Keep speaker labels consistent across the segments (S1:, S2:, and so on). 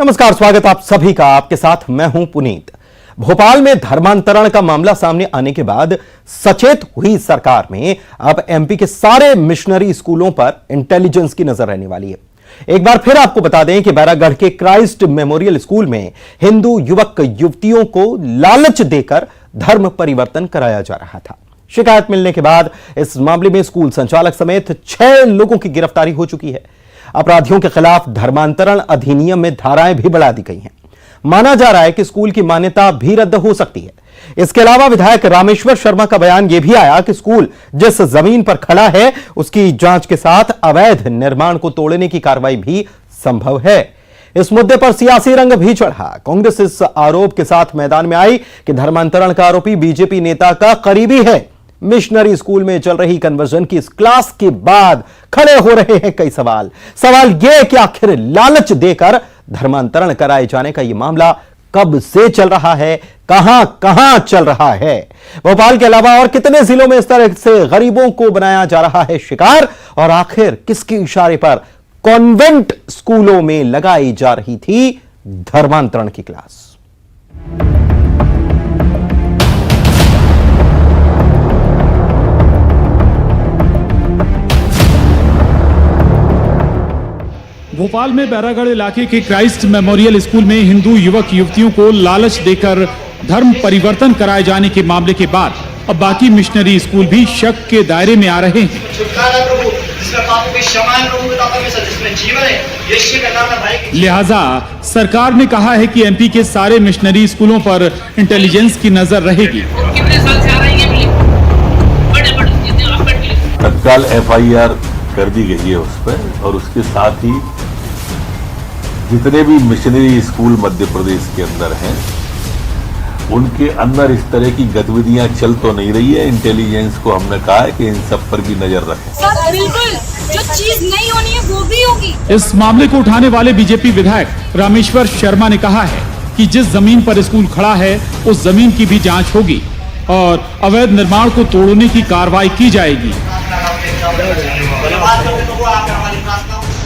S1: नमस्कार, स्वागत आप सभी का। आपके साथ मैं हूं पुनीत। भोपाल में धर्मांतरण का मामला सामने आने के बाद सचेत हुई सरकार में अब एमपी के सारे मिशनरी स्कूलों पर इंटेलिजेंस की नजर रहने वाली है। एक बार फिर आपको बता दें कि बैरागढ़ के क्राइस्ट मेमोरियल स्कूल में हिंदू युवक युवतियों को लालच देकर धर्म परिवर्तन कराया जा रहा था। शिकायत मिलने के बाद इस मामले में स्कूल संचालक समेत 6 लोगों की गिरफ्तारी हो चुकी है। अपराधियों के खिलाफ धर्मांतरण अधिनियम में धाराएं भी बढ़ा दी गई हैं। माना जा रहा है कि स्कूल की मान्यता भी रद्द हो सकती है। इसके अलावा विधायक रामेश्वर शर्मा का बयान यह भी आया कि स्कूल जिस जमीन पर खड़ा है उसकी जांच के साथ अवैध निर्माण को तोड़ने की कार्रवाई भी संभव है। इस मुद्दे पर सियासी रंग भी चढ़ा। कांग्रेस इस आरोप के साथ मैदान में आई कि धर्मांतरण का आरोपी बीजेपी नेता का करीबी है। मिशनरी स्कूल में चल रही कन्वर्जन की इस क्लास के बाद खड़े हो रहे हैं कई सवाल यह कि आखिर लालच देकर धर्मांतरण कराए जाने का यह मामला कब से चल रहा है, कहां चल रहा है। भोपाल के अलावा और कितने जिलों में इस तरह से गरीबों को बनाया जा रहा है शिकार, और आखिर किसके इशारे पर कॉन्वेंट स्कूलों में लगाई जा रही थी धर्मांतरण की क्लास।
S2: भोपाल में बैरागढ़ इलाके के क्राइस्ट मेमोरियल स्कूल में हिंदू युवक युवतियों को लालच देकर धर्म परिवर्तन कराए जाने के मामले के बाद अब बाकी मिशनरी स्कूल भी शक के दायरे में आ रहे हैं। लिहाजा सरकार ने कहा है कि एमपी के सारे मिशनरी स्कूलों पर इंटेलिजेंस की नजर रहेगी।
S3: तत्काल FIR कर दी गई है उस पर, और उसके साथ ही जितने भी मिशनरी स्कूल मध्य प्रदेश के अंदर हैं उनके अंदर इस तरह की गतिविधियां चल तो नहीं रही है। इंटेलिजेंस को हमने कहा है कि इन सब पर भी नजर रखें।
S4: सर बिल्कुल, जो चीज नहीं होनी है वो भी होगी।
S2: इस मामले को उठाने वाले बीजेपी विधायक रामेश्वर शर्मा ने कहा है कि जिस जमीन पर स्कूल खड़ा है उस जमीन की भी जांच होगी और अवैध निर्माण को तोड़ने की कार्रवाई की जाएगी।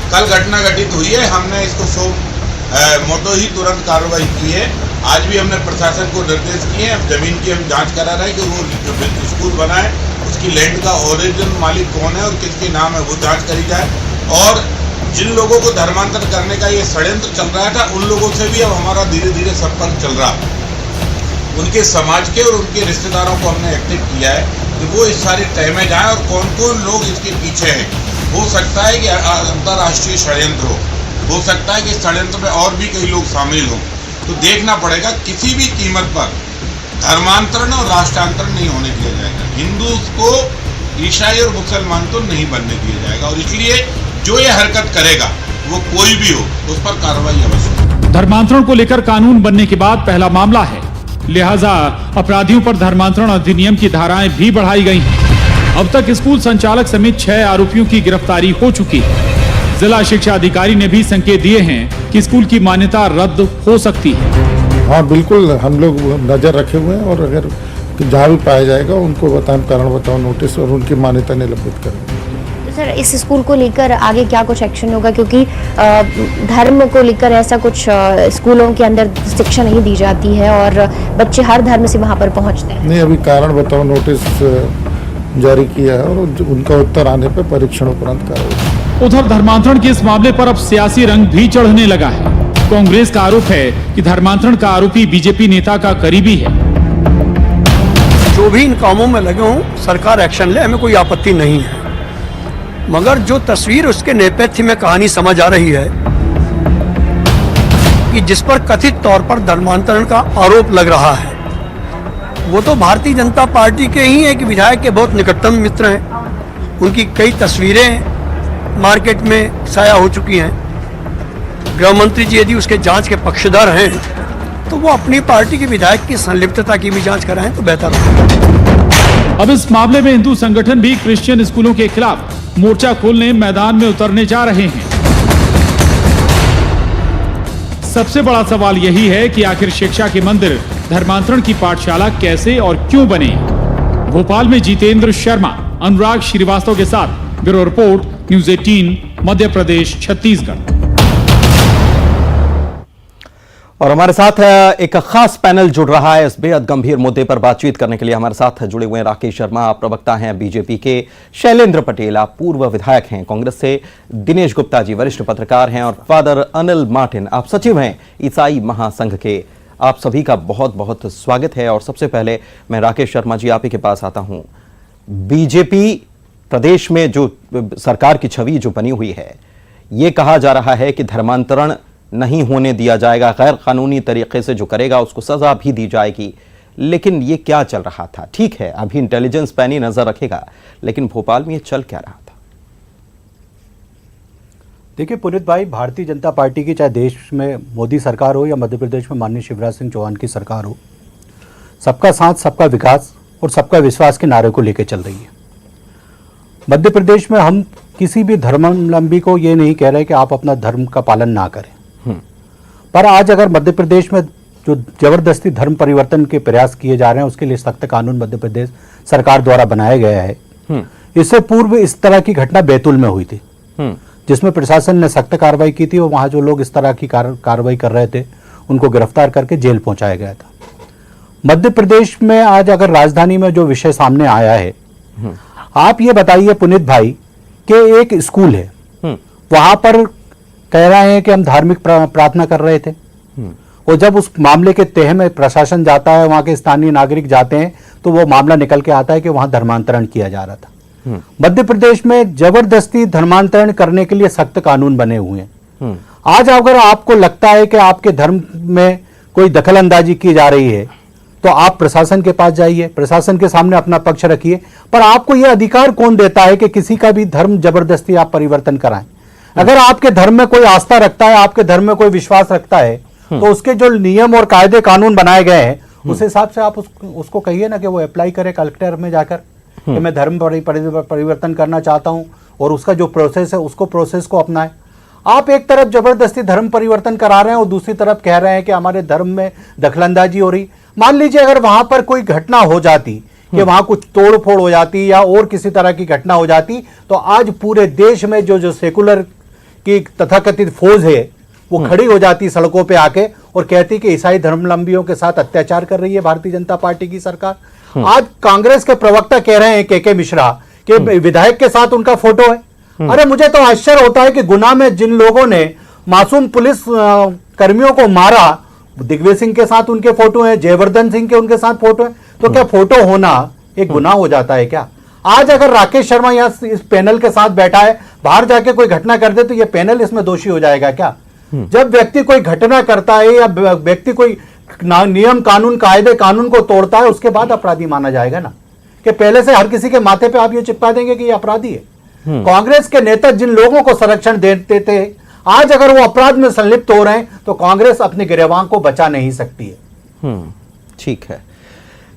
S5: कल घटना घटित हुई है, हमने इसको सो मोटो ही तुरंत कार्रवाई की है। आज भी हमने प्रशासन को निर्देश किए हैं। जमीन की हम जांच करा रहे हैं कि वो जो स्कूल बना है उसकी लैंड का ओरिजिनल मालिक कौन है और किसके नाम है, वो जांच करी जाए। और जिन लोगों को धर्मांतर करने का ये षड्यंत्र चल रहा था उन लोगों से भी अब हमारा धीरे धीरे संपर्क चल रहा है। उनके समाज के और उनके रिश्तेदारों को हमने एक्टिव किया है कि वो इस सारे तय में जाएं और कौन कौन लोग इसके पीछे हैं। हो सकता है कि अंतर्राष्ट्रीय षड्यंत्र हो सकता है कि षड्यंत्र में और भी कई लोग शामिल हों। तो देखना पड़ेगा, किसी भी कीमत पर धर्मांतरण और राष्ट्रांतरण नहीं होने दिया जाएगा। हिंदू को ईसाई और मुसलमान तो नहीं बनने दिया जाएगा, और इसलिए जो ये हरकत करेगा वो कोई भी हो उस पर कार्रवाई अवश्य।
S2: धर्मांतरण को लेकर कानून बनने के बाद पहला मामला है, लिहाजा अपराधियों पर धर्मांतरण अधिनियम की धाराएं भी बढ़ाई गई हैं। अब तक स्कूल संचालक समेत 6 आरोपियों की गिरफ्तारी हो चुकी है। जिला शिक्षा अधिकारी ने भी संकेत दिए हैं कि स्कूल की मान्यता रद्द हो सकती है।
S6: हाँ बिल्कुल, हम लोग नजर रखे हुए हैं और अगर जहाँ भी पाया जाएगा उनको कारण बताओ नोटिस और उनकी मान्यता निलंबित करेंगे।
S7: सर, इस स्कूल को लेकर आगे क्या कुछ एक्शन होगा, क्योंकि धर्म को लेकर ऐसा कुछ स्कूलों के अंदर शिक्षा नहीं दी जाती है और बच्चे हर धर्म से वहाँ पर पहुँचते हैं।
S6: नहीं, अभी कारण बताओ नोटिस जारी किया है और उनका उत्तर आने पर परीक्षण उपरांत कार्रवाई।
S2: उधर धर्मांतरण के इस मामले पर अब सियासी रंग भी चढ़ने लगा है। कांग्रेस का आरोप है कि धर्मांतरण का आरोपी बीजेपी नेता का करीबी है।
S8: जो भी इन कामों में लगे हों सरकार एक्शन ले, हमें कोई आपत्ति नहीं है, मगर जो तस्वीर उसके नेपथ्य में कहानी समझ आ रही है कि जिस पर कथित तौर पर धर्मांतरण का आरोप लग रहा है वो तो भारतीय जनता पार्टी के ही एक विधायक के बहुत निकटतम मित्र हैं। उनकी कई तस्वीरें मार्केट में साया हो चुकी हैं। गृह मंत्री जी यदि उसके जांच के पक्षधर हैं तो वो अपनी पार्टी के विधायक की संलिप्तता की भी जांच कराएं तो बेहतर होगा।
S2: अब इस मामले में हिंदू संगठन भी क्रिश्चियन स्कूलों के खिलाफ मोर्चा खोलने मैदान में उतरने जा रहे हैं। सबसे बड़ा सवाल यही है कि आखिर शिक्षा के मंदिर धर्मांतरण की पाठशाला कैसे और क्यों बने। भोपाल में जितेंद्र शर्मा, अनुराग श्रीवास्तव के साथ bureau report, news 18, Madhya Pradesh, Chhattisgarh.
S1: और हमारे साथ एक खास पैनल जुड़ रहा है इस बेहद गंभीर मुद्दे पर बातचीत करने के लिए। हमारे साथ जुड़े हुए हैं राकेश शर्मा, आप प्रवक्ता हैं बीजेपी के, शैलेंद्र पटेल, आप पूर्व विधायक हैं कांग्रेस से, दिनेश गुप्ता जी वरिष्ठ पत्रकार हैं, और फादर अनिल मार्टिन, आप सचिव हैं ईसाई महासंघ के। आप सभी का बहुत बहुत स्वागत है। और सबसे पहले मैं राकेश शर्मा जी आप ही के पास आता हूं। बीजेपी प्रदेश में जो सरकार की छवि जो बनी हुई है, ये कहा जा रहा है कि धर्मांतरण नहीं होने दिया जाएगा, गैर कानूनी तरीके से जो करेगा उसको सजा भी दी जाएगी। लेकिन ये क्या चल रहा था? ठीक है, अभी इंटेलिजेंस पैन ही नजर रखेगा, लेकिन भोपाल में ये चल क्या रहा था?
S9: देखिए पुनीत भाई, भारतीय जनता पार्टी की चाहे देश में मोदी सरकार हो या मध्य प्रदेश में माननीय शिवराज सिंह चौहान की सरकार हो, सबका साथ, सबका विकास और सबका विश्वास के नारे को लेकर चल रही है। मध्य प्रदेश में हम किसी भी धर्मावलंबी को ये नहीं कह रहे कि आप अपना धर्म का पालन ना करें, पर आज अगर मध्य प्रदेश में जो जबरदस्ती धर्म परिवर्तन के प्रयास किए जा रहे हैं, उसके लिए सख्त कानून मध्य प्रदेश सरकार द्वारा बनाया गया है। इससे पूर्व इस तरह की घटना बैतूल में हुई थी, जिसमें प्रशासन ने सख्त कार्रवाई की थी और वहां जो लोग इस तरह की कार्रवाई कर रहे थे उनको गिरफ्तार करके जेल पहुंचाया गया था। मध्य प्रदेश में आज अगर राजधानी में जो विषय सामने आया है, आप ये बताइए पुनीत भाई कि एक स्कूल है, वहां पर कह रहे हैं कि हम धार्मिक प्रार्थना कर रहे थे, और जब उस मामले के तह में प्रशासन जाता है, वहां के स्थानीय नागरिक जाते हैं, तो वो मामला निकल के आता है कि वहां धर्मांतरण किया जा रहा था। मध्य प्रदेश में जबरदस्ती धर्मांतरण करने के लिए सख्त कानून बने हुए हैं। आज अगर आपको लगता है कि आपके धर्म में कोई दखल अंदाजी की जा रही है, तो आप प्रशासन के पास जाइए, प्रशासन के सामने अपना पक्ष रखिए, पर आपको यह अधिकार कौन देता है कि किसी का भी धर्म जबरदस्ती आप परिवर्तन कराएं? अगर आपके धर्म में कोई आस्था रखता है, आपके धर्म में कोई विश्वास रखता है, तो उसके जो नियम और कायदे कानून बनाए गए हैं, उस हिसाब से आप उसको कहिए ना कि वो अप्लाई करे कलेक्टर में जाकर कि मैं धर्म परिवर्तन करना चाहता हूं, और उसका जो प्रोसेस है उसको प्रोसेस को अपनाए। आप एक तरफ जबरदस्ती धर्म परिवर्तन करा रहे हैं और दूसरी तरफ कह रहे हैं कि हमारे धर्म में दखलंदाजी हो रही। मान लीजिए अगर वहां पर कोई घटना हो जाती कि वहां कुछ तोड़ फोड़ हो जाती या और किसी तरह की घटना हो जाती, तो आज पूरे देश में जो सेकुलर की तथाकथित फौज है वो खड़ी हो जाती सड़कों पे आके और कहती कि ईसाई धर्मावलंबियों के साथ अत्याचार कर रही है भारतीय जनता पार्टी की सरकार। आज कांग्रेस के प्रवक्ता कह रहे हैं के मिश्रा कि विधायक के साथ उनका फोटो है। अरे मुझे तो आश्चर्य होता है कि गुना में जिन लोगों ने मासूम पुलिस कर्मियों को मारा, दिग्विजय सिंह के साथ उनके फोटो है, जयवर्धन सिंह के उनके साथ फोटो है, तो क्या फोटो होना एक गुनाह हो जाता है क्या? आज अगर राकेश शर्मा यहाँ इस पैनल के साथ बैठा है, बाहर जाके कोई घटना कर दे तो ये पैनल इसमें दोषी हो जाएगा क्या? जब व्यक्ति कोई घटना करता है या व्यक्ति कोई नियम कानून कायदे कानून को तोड़ता है, उसके बाद अपराधी माना जाएगा ना, कि पहले से हर किसी के माथे पे आप ये चिपका देंगे कि ये अपराधी है। कांग्रेस के नेता जिन लोगों को संरक्षण देते थे, आज अगर वो अपराध में संलिप्त हो रहे हैं तो कांग्रेस अपने गिरवान को बचा नहीं सकती है।
S1: ठीक है,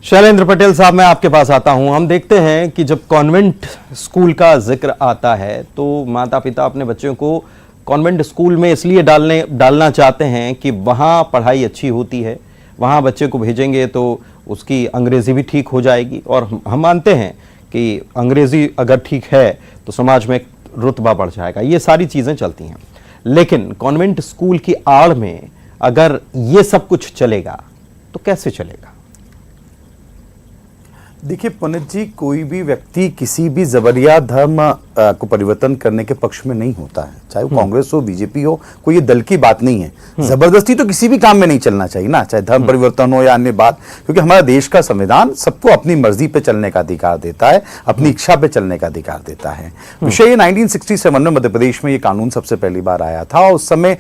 S1: शैलेंद्र पटेल साहब मैं आपके पास आता हूं। हम देखते हैं कि जब कॉन्वेंट स्कूल का जिक्र आता है तो माता पिता अपने बच्चों को कॉन्वेंट स्कूल में इसलिए डालना चाहते हैं कि वहां पढ़ाई अच्छी होती है, वहां बच्चे को भेजेंगे तो उसकी अंग्रेजी भी ठीक हो जाएगी, और हम मानते हैं कि अंग्रेजी अगर ठीक है तो समाज में रुतबा बढ़ जाएगा। ये सारी चीजें चलती हैं, लेकिन कॉन्वेंट स्कूल की आड़ में अगर ये सब कुछ चलेगा तो कैसे चलेगा?
S10: देखिए पुनीत जी, कोई भी व्यक्ति किसी भी जबरिया धर्म को परिवर्तन करने के पक्ष में नहीं होता है, चाहे वो कांग्रेस हो, बीजेपी हो, कोई ये दल की बात नहीं है। जबरदस्ती तो किसी भी काम में नहीं चलना चाहिए ना, चाहे धर्म परिवर्तन हो या अन्य बात, क्योंकि हमारा देश का संविधान सबको अपनी मर्जी पे चलने का अधिकार देता है, अपनी इच्छा पे चलने का अधिकार देता है। विषय 1967 में मध्य प्रदेश में ये कानून सबसे पहली बार आया था, और उस समय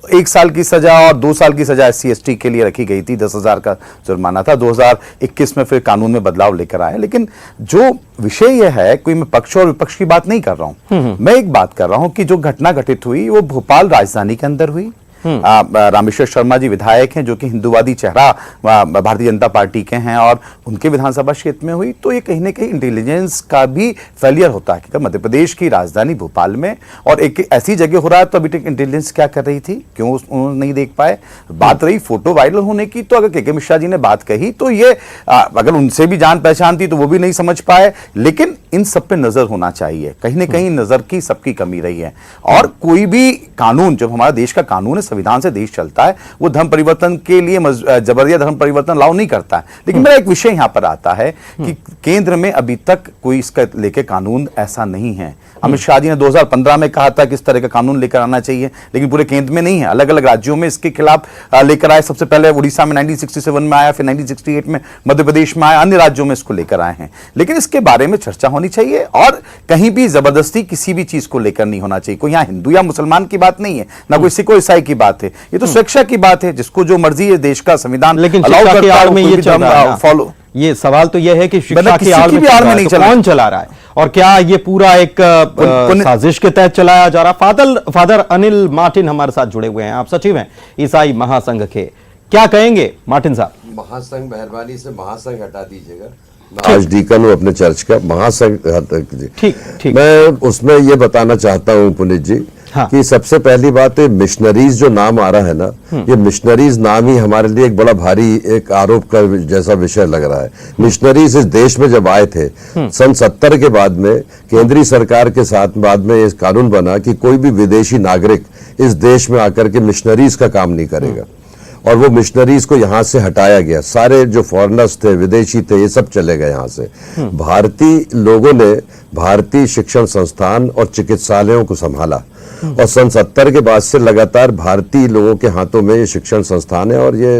S10: 1 साल की सजा और 2 साल की सजा SC/ST के लिए रखी गई थी, 10,000 का जुर्माना था। 2021 में फिर कानून में बदलाव लेकर आए। लेकिन जो विषय यह है, कोई मैं पक्ष और विपक्ष की बात नहीं कर रहा हूं, मैं एक बात कर रहा हूं कि जो घटना घटित हुई वो भोपाल राजधानी के अंदर हुई। रामेश्वर शर्मा जी विधायक हैं जो कि हिंदूवादी चेहरा भारतीय जनता पार्टी के हैं, और उनके विधानसभा क्षेत्र में हुई, तो ये कहीं ना कहीं इंटेलिजेंस का भी फेलियर होता है कि मध्य प्रदेश की राजधानी भोपाल में और एक ऐसी जगह हो रहा है, तो अभी तक इंटेलिजेंस क्या कर रही थी, क्यों उन्होंने नहीं देख पाए? बात रही फोटो वायरल होने की, तो अगर के मिश्रा जी ने बात कही तो ये अगर उनसे भी जान पहचान थी तो वो भी नहीं समझ पाए। लेकिन इन सब पे नजर होना चाहिए, कहीं ना कहीं नजर की सबकी कमी रही है। और कोई भी कानून, जब हमारा देश का कानून है संविधान से देश चलता है, वो धर्म परिवर्तन के लिए जबरदस्ती धर्म परिवर्तन अलाउ नहीं करता है। लेकिन मेरा एक विषय यहाँ पर आता है कि केंद्र में अभी तक कोई इसका लेके कानून ऐसा नहीं है। अमित शाह जी ने 2015 में कहा था कि इस तरह का कानून लेकर आना चाहिए, लेकिन पूरे केंद्र में नहीं है। अलग अलग राज्यों में इसके खिलाफ लेकर आए। सबसे पहले उड़ीसा में 1967 में आया, फिर 1968 में मध्य प्रदेश में आया, अन्य राज्यों में इसको लेकर आए हैं। लेकिन इसके बारे में चर्चा होनी चाहिए और कहीं भी जबरदस्ती किसी भी चीज को लेकर नहीं होना चाहिए। कोई यहाँ हिंदू या मुसलमान की बात नहीं है, ना कोई सिख ईसाई की बात है, ये तो स्वेच्छा की बात है, जिसको जो मर्जी है देश का संविधान
S1: लेकिन
S10: अलाउ
S1: शिक्षा की
S10: करता
S1: आड़
S10: है
S1: में ये चल रहा है ना।
S10: फॉलो।
S1: ये सवाल तो ये है कि शिक्षा की
S10: किसी
S1: आड़
S10: की
S1: में
S10: भी आड़ में नहीं
S1: तो
S10: चल रहा।
S1: कौन चला रहा है और क्या ये पूरा एक साजिश के तहत चलाया जा रहा? फादर अनिल मार्टिन हमारे साथ जुड़े हुए हैं, आप सचिव हैं ईसाई महासंघ के, क्या कहेंगे मार्टिन साहब?
S11: महासंघ मेहरबानी से महासंघ हटा दीजिएगा, आज डीकन हूं अपने चर्च का, महासंघ
S1: ठीक।
S11: मैं उसमें ये बताना चाहता हूं पुनीत जी कि सबसे पहली बात है मिशनरीज जो नाम आ रहा है ना, ये मिशनरीज नाम ही हमारे लिए एक बड़ा भारी एक आरोप का जैसा विषय लग रहा है। मिशनरीज इस देश में जब आए थे सन 70 के बाद में केंद्रीय सरकार के साथ बाद में इस कानून बना कि कोई भी विदेशी नागरिक इस देश में आकर के मिशनरीज का काम नहीं करेगा, और वो मिशनरीज को यहां से हटाया गया। सारे जो फॉरेनर्स थे, विदेशी थे, ये सब चले गए यहां से। भारतीय लोगों ने भारतीय शिक्षण संस्थान और चिकित्सालयों को संभाला और सन 70 के बाद से लगातार भारतीय लोगों के हाथों में ये शिक्षण संस्थान है और ये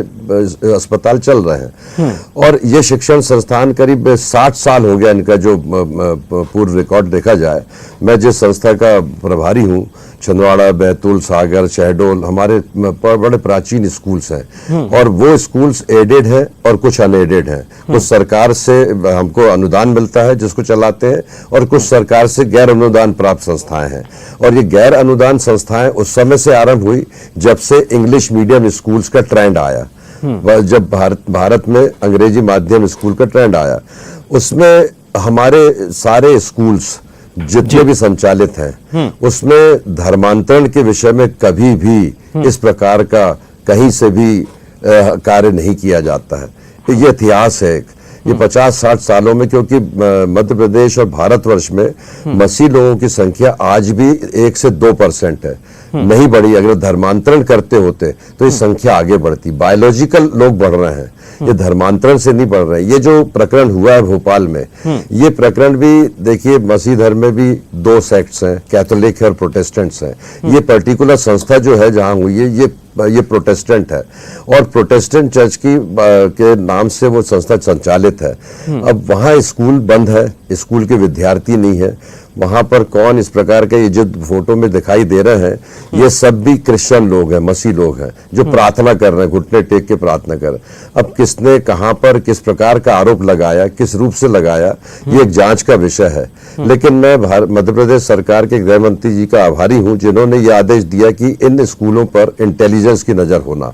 S11: अस्पताल चल रहे हैं। और ये शिक्षण संस्थान करीब 60 साल हो गया इनका, जो पूर्व रिकॉर्ड देखा जाए। मैं जिस संस्था का प्रभारी हूँ, छिंदवाड़ा, बैतूल, सागर, शहडोल, हमारे बड़े प्राचीन स्कूल्स हैं और वो स्कूल्स एडेड हैं और कुछ अनएडेड हैं। कुछ सरकार से हमको अनुदान मिलता है जिसको चलाते हैं, और कुछ सरकार से गैर अनुदान प्राप्त संस्थाएं हैं। और ये गैर अनुदान संस्थाएं उस समय से आरंभ हुई जब से इंग्लिश मीडियम स्कूल्स का ट्रेंड आया। जब भारत में अंग्रेजी माध्यम स्कूल का ट्रेंड आया, उसमें हमारे सारे स्कूल्स जितने भी संचालित हैं उसमें धर्मांतरण के विषय में कभी भी इस प्रकार का कहीं से भी कार्य नहीं किया जाता है। ये इतिहास है ये 50-60 सालों में, क्योंकि मध्य प्रदेश और भारतवर्ष में मसीह लोगों की संख्या आज भी 1 से 2% है, नहीं बढ़ी। अगर धर्मांतरण करते होते तो ये संख्या आगे बढ़ती। बायोलॉजिकल लोग बढ़ रहे हैं, ये धर्मांतरण से नहीं बढ़ रहे। ये जो प्रकरण हुआ है भोपाल में, ये प्रकरण भी देखिए, मसीह धर्म में भी 2 सेक्ट्स हैं, कैथोलिक और प्रोटेस्टेंट्स हैं। ये पर्टिकुलर संस्था जो है जहां हुई है ये प्रोटेस्टेंट है और प्रोटेस्टेंट चर्च के नाम से वो संस्था संचालित है। अब वहाँ स्कूल बंद है, स्कूल के विद्यार्थी नहीं है वहां पर। कौन इस प्रकार के ये जो फोटो में दिखाई दे रहे हैं, ये सब भी क्रिश्चियन लोग हैं, मसीह लोग हैं जो प्रार्थना कर रहे हैं, घुटने टेक के प्रार्थना कर रहे हैं। अब किसने कहां पर किस प्रकार का आरोप लगाया, किस रूप से लगाया, ये एक जांच का विषय है। लेकिन मैं मध्य प्रदेश सरकार के गृह मंत्री जी का आभारी हूं जिन्होंने ये आदेश दिया कि इन स्कूलों पर इंटेलिजेंस की नजर होना,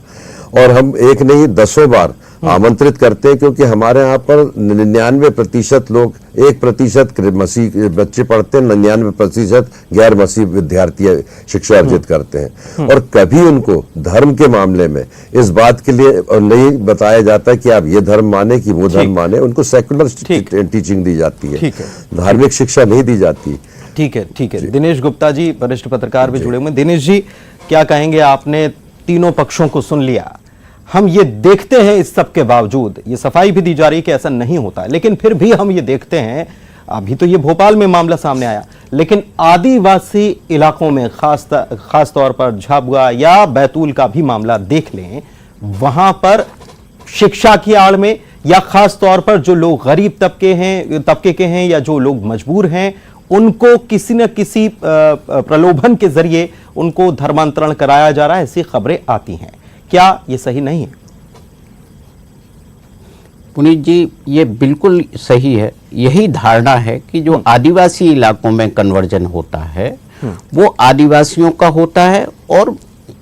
S11: और हम एक नहीं 10 बार आमंत्रित करते हैं, क्योंकि हमारे यहाँ पर 99% लोग, 1% मसीह बच्चे पढ़ते हैं, 99% गैर मसीह विद्यार्थी शिक्षा अर्जित करते हैं। और कभी उनको धर्म के मामले में इस बात के लिए नहीं बताया जाता कि आप ये धर्म माने कि वो धर्म माने। उनको सेकुलर टीचिंग दी जाती है, धार्मिक शिक्षा नहीं दी जाती।
S1: ठीक है। दिनेश गुप्ता जी वरिष्ठ पत्रकार भी जुड़े हुए। दिनेश जी, क्या कहेंगे? आपने तीनों पक्षों को सुन लिया। हम ये देखते हैं इस सब के बावजूद, ये सफाई भी दी जा रही है कि ऐसा नहीं होता है, लेकिन फिर भी हम ये देखते हैं, अभी तो ये भोपाल में मामला सामने आया, लेकिन आदिवासी इलाकों में खास तौर पर झाबुआ या बैतूल का भी मामला देख लें, वहां पर शिक्षा की आड़ में या खास तौर पर जो लोग गरीब तबके के हैं या जो लोग मजबूर हैं, उनको किसी न किसी प्रलोभन के जरिए उनको धर्मांतरण कराया जा रहा है, ऐसी खबरें आती हैं। क्या ये सही नहीं है?
S12: पुनीत जी, ये बिल्कुल सही है। यही धारणा है कि जो आदिवासी इलाकों में कन्वर्जन होता है वो आदिवासियों का होता है और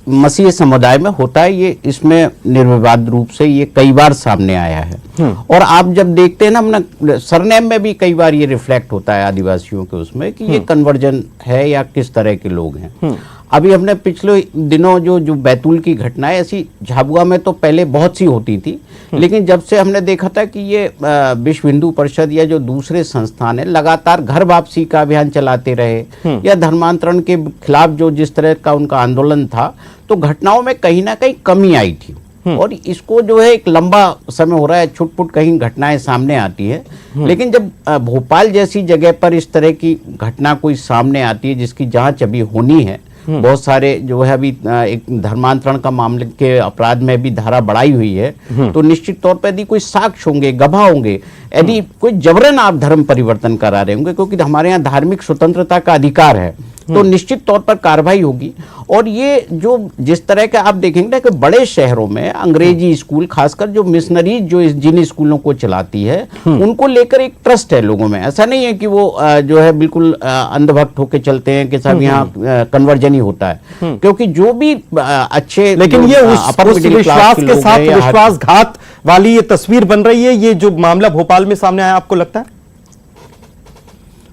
S12: मसीह समुदाय में होता है। ये इसमें निर्विवाद रूप से ये कई बार सामने आया है। और आप जब देखते हैं ना, अपना सरनेम में भी कई बार ये रिफ्लेक्ट होता है आदिवासियों के उसमें कि ये कन्वर्जन है या किस तरह के लोग हैं। अभी हमने पिछले दिनों जो बैतूल की घटना है, ऐसी झाबुआ में तो पहले बहुत सी होती थी, लेकिन जब से हमने देखा था कि ये विश्व हिंदू परिषद या जो दूसरे संस्थान है लगातार घर वापसी का अभियान चलाते रहे या धर्मांतरण के खिलाफ जो जिस तरह का उनका आंदोलन था, तो घटनाओं में कहीं ना कहीं कमी आई थी। और इसको जो है एक लंबा समय हो रहा है, छुटपुट कहीं घटनाएं सामने आती है, लेकिन जब भोपाल जैसी जगह पर इस तरह की घटना कोई सामने आती है जिसकी जांच अभी होनी है, बहुत सारे जो है अभी एक धर्मांतरण का मामले के अपराध में भी धारा बढ़ाई हुई है, तो निश्चित तौर पर यदि कोई साक्ष्य होंगे, गवाह होंगे, यदि कोई जबरन आप धर्म परिवर्तन करा रहे होंगे, क्योंकि हमारे यहाँ धार्मिक स्वतंत्रता का अधिकार है, तो निश्चित तौर पर कार्रवाई होगी। और ये जो जिस तरह के आप देखेंगे ना कि बड़े शहरों में अंग्रेजी स्कूल, खासकर जो मिशनरीज जो जिन स्कूलों को चलाती है, उनको लेकर एक ट्रस्ट है लोगों में। ऐसा नहीं है कि वो जो है बिल्कुल अंधभक्त होकर चलते हैं कि सब यहाँ कन्वर्जन ही होता है, क्योंकि जो भी अच्छे,
S1: लेकिन ये उस विश्वास के साथ विश्वासघात वाली ये तस्वीर बन रही है, ये जो मामला भोपाल में सामने आया, आपको लगता है?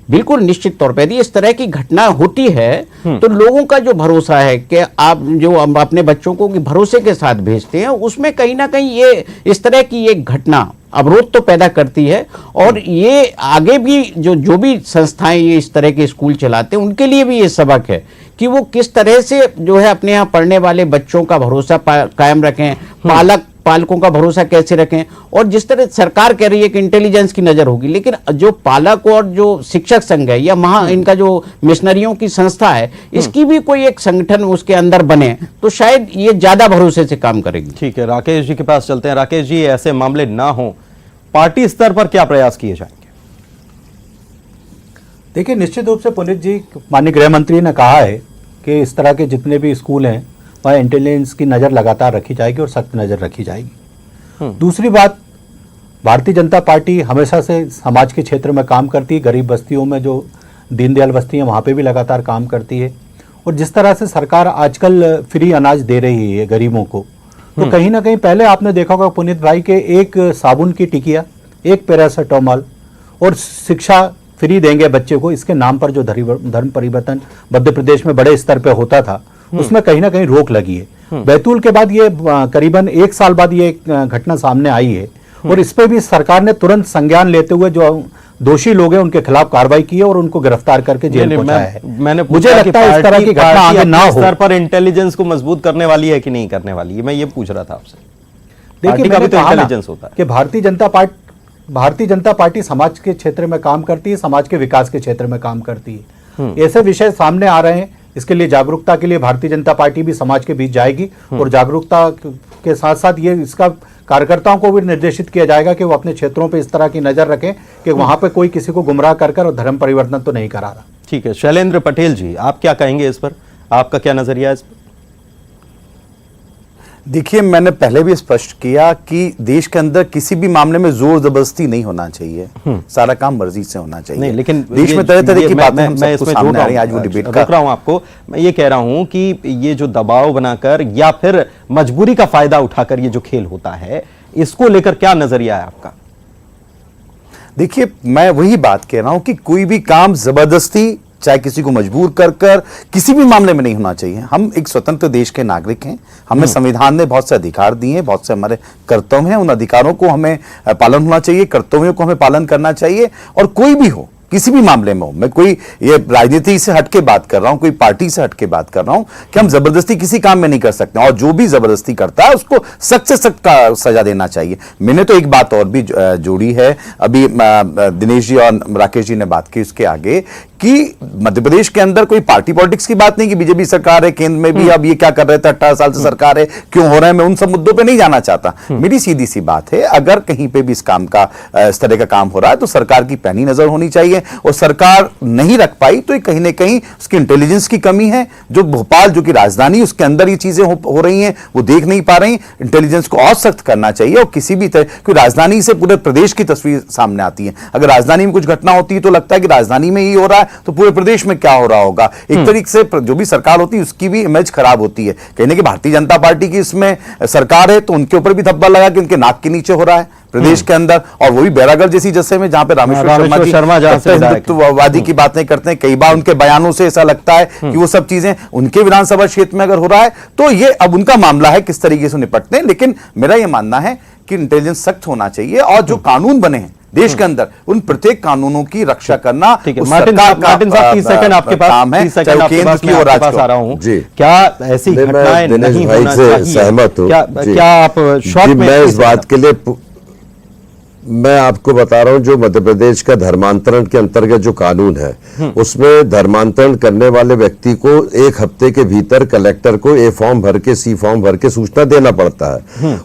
S12: बिल्कुल निश्चित तौर पर यदि इस तरह की घटना होती है तो लोगों का जो भरोसा है कि आप जो अपने बच्चों को भरोसे के साथ भेजते हैं, उसमें कहीं ना कहीं ये इस तरह की एक घटना अवरोध तो पैदा करती है। और ये आगे भी जो भी संस्थाएं ये इस तरह के स्कूल चलाते हैं, उनके लिए भी ये सबक है कि वो किस तरह से जो है अपने यहाँ पढ़ने वाले बच्चों का भरोसा कायम रखें, पालकों का भरोसा कैसे रखें। और जिस तरह सरकार कह रही है कि इंटेलिजेंस की नजर होगी, लेकिन जो पालक और जो शिक्षक संघ है या इनका जो मिशनरियों की संस्था है, इसकी भी कोई एक संगठन उसके अंदर बने तो शायद ये ज्यादा भरोसे से काम करेगी।
S1: ठीक है, राकेश जी के पास चलते हैं। राकेश जी, ऐसे मामले ना हो, पार्टी स्तर पर क्या प्रयास किए जाएंगे?
S9: देखिए, निश्चित रूप से पुनीत जी, माननीय गृह मंत्री ने कहा है कि इस तरह के जितने भी स्कूल हैं वहाँ इंटेलिजेंस की नज़र लगातार रखी जाएगी और सख्त नज़र रखी जाएगी। दूसरी बात, भारतीय जनता पार्टी हमेशा से समाज के क्षेत्र में काम करती है, गरीब बस्तियों में जो दीनदयाल बस्ती है वहाँ पे भी लगातार काम करती है। और जिस तरह से सरकार आजकल फ्री अनाज दे रही है गरीबों को, तो कहीं ना कहीं पहले आपने देखा होगा पुनीत भाई के एक साबुन की टिकिया, एक पैरासिटामोल और शिक्षा फ्री देंगे बच्चे को, इसके नाम पर जो धर्म परिवर्तन मध्य प्रदेश में बड़े स्तर पे होता था, उसमें कहीं ना कहीं रोक लगी है। बैतूल के बाद ये करीबन 1 साल बाद ये घटना सामने आई है और इस पे भी सरकार ने तुरंत संज्ञान लेते हुए जो दोषी लोग हैं उनके खिलाफ कार्रवाई की है और उनको गिरफ्तार करके जेल पहुंचाया है।
S1: मैंने
S9: मुझे लगता है इस तरह की घटना आगे ना हो।
S1: स्तर पर इंटेलिजेंस को मजबूत करने वाली है कि नहीं करने वाली है, मैं ये पूछ रहा था आपसे।
S9: देखिए,
S1: मैंने कहा इंटेलिजेंस होता है
S9: कि भारतीय जनता पार्टी समाज के क्षेत्र में काम करती है, समाज के विकास के क्षेत्र में काम करती है। ऐसे विषय सामने आ रहे हैं, इसके लिए जागरूकता के लिए भारतीय जनता पार्टी भी समाज के बीच जाएगी और जागरूकता के साथ साथ ये इसका कार्यकर्ताओं को भी निर्देशित किया जाएगा कि वो अपने क्षेत्रों पे इस तरह की नजर रखें कि वहां पे कोई किसी को गुमराह कर और धर्म परिवर्तन तो नहीं करा रहा।
S1: ठीक है, शैलेंद्र पटेल जी, आप क्या कहेंगे इस पर? आपका क्या नजरिया है इस पर?
S10: देखिए, मैंने पहले भी स्पष्ट किया कि देश के अंदर किसी भी मामले में जोर जबरदस्ती नहीं होना चाहिए, सारा काम मर्जी से होना चाहिए।
S1: नहीं, लेकिन
S10: देश में तरह तरह की बातें हम
S1: मैं
S10: सबको सामने आ रही हैं, आज वो डिबेट कर
S1: रोक रहा हूं आपको। मैं ये कह रहा हूं कि ये जो दबाव बनाकर या फिर मजबूरी का फायदा उठाकर ये जो खेल होता है, इसको लेकर क्या नजरिया है आपका?
S10: देखिए, मैं वही बात कह रहा हूं कि कोई भी काम जबरदस्ती, चाहे किसी को मजबूर कर किसी भी मामले में नहीं होना चाहिए। हम एक स्वतंत्र देश के नागरिक हैं, हमें संविधान ने बहुत से अधिकार दिए हैं, बहुत से हमारे कर्तव्य हैं, उन अधिकारों को हमें पालन होना चाहिए, कर्तव्यों को हमें पालन करना चाहिए। और कोई भी हो, किसी भी मामले में हो, मैं कोई ये राजनीति से हटके बात कर रहा हूं, कोई पार्टी से हटके बात कर रहा हूं कि हम जबरदस्ती किसी काम में नहीं कर सकते, और जो भी जबरदस्ती करता है उसको सख्त से सख्त का सजा देना चाहिए। मैंने तो एक बात और भी जोड़ी है, अभी दिनेश जी और राकेश जी ने बात की उसके आगे, कि मध्य प्रदेश के अंदर कोई पार्टी पॉलिटिक्स की बात नहीं कि बीजेपी सरकार है, केंद्र में भी अब ये क्या कर रहे थे, 18 साल से सरकार है, क्यों हो रहा है, मैं उन सब मुद्दों पे नहीं जाना चाहता। मेरी सीधी सी बात है, अगर कहीं पे भी इस काम का इस तरह का काम हो रहा है तो सरकार की पैनी नजर होनी चाहिए, और सरकार नहीं रख पाई तो कहीं ना कहीं उसकी इंटेलिजेंस की कमी है। जो भोपाल, जो कि राजधानी, उसके अंदर ये चीजें हो रही हैं, वो देख नहीं पा रही। इंटेलिजेंस को और सख्त करना चाहिए, और किसी भी तरह, क्योंकि राजधानी से पूरे प्रदेश की तस्वीर सामने आती है। अगर राजधानी में कुछ घटना होती है तो लगता है कि राजधानी में ही हो रहा है, तो पूरे प्रदेश में क्या हो रहा होगा। एक तरीके से जो भी सरकार होती है उसकी भी इमेज खराब होती है। कहने की भारतीय जनता पार्टी की इसमें सरकार है तो उनके ऊपर भी धब्बा लगा कि उनके नाक के नीचे हो रहा है। प्रदेश के अंदर, और वो भी बैरागढ़ जैसी जैसे में जहां पे रामेश्वर शर्मा जी हिंदुत्ववादी की बातें करते हैं। कई बार उनके बयानों से ऐसा लगता है कि वो सब चीजें उनके विधानसभा क्षेत्र में अगर हो रहा है तो ये अब उनका मामला है किस तरीके से निपटते हैं। लेकिन मेरा ये मानना है कि इंटेलिजेंस सख्त होना चाहिए और जो कानून बने हैं देश के अंदर उन प्रत्येक कानूनों की रक्षा करना
S1: मार्टिन साहब 30 सेकंड आपके पास, 30 सेकंड आपके पास, मैं आपके पास आ रहा हूं। क्या ऐसी घटनाएं नहीं होना चाहिए?
S11: सहमत हूं।
S1: क्या आप शॉर्ट में
S11: मैं इस बात के लिए मैं आपको बता रहा हूं, जो मध्य प्रदेश का धर्मांतरण के अंतर्गत जो कानून है उसमें धर्मांतरण करने वाले व्यक्ति को 1 हफ्ते के भीतर कलेक्टर को ए फॉर्म भर के सी फॉर्म भर के सूचना देना पड़ता है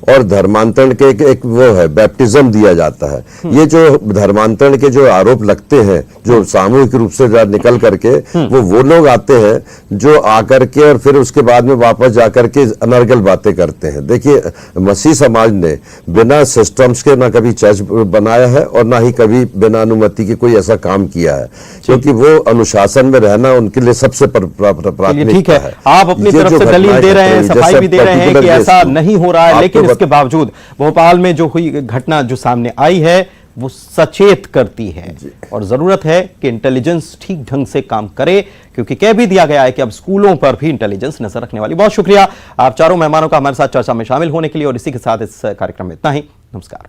S11: और धर्मांतरण के एक वो है बैप्टिज्म दिया जाता है। ये जो धर्मांतरण के जो आरोप लगते हैं जो सामूहिक रूप से निकल करके वो लोग आते हैं जो आकर के और फिर उसके बाद में वापस जाकर के अनर्गल बातें करते हैं। देखिए, मसीह समाज ने बिना सिस्टम्स के ना कभी चर्च बनाया है और ना ही कभी बिना अनुमति के कोई ऐसा काम किया है, क्योंकि वो अनुशासन में रहना उनके लिए सबसे प्राथमिकता है।
S1: आप अपनी तरफ से दलील दे रहे हैं, सफाई भी दे रहे हैं कि ऐसा नहीं हो रहा है, लेकिन इसके बावजूद भोपाल में जो हुई घटना जो सामने आई है वो सचेत करती है और जरूरत है कि इंटेलिजेंस ठीक ढंग से काम करे, क्योंकि कह भी दिया गया है कि अब स्कूलों पर भी इंटेलिजेंस नजर रखने वाली। बहुत शुक्रिया आप चारों मेहमानों का हमारे साथ चर्चा में शामिल होने के लिए, और इसी के साथ इस कार्यक्रम में इतना ही। नमस्कार।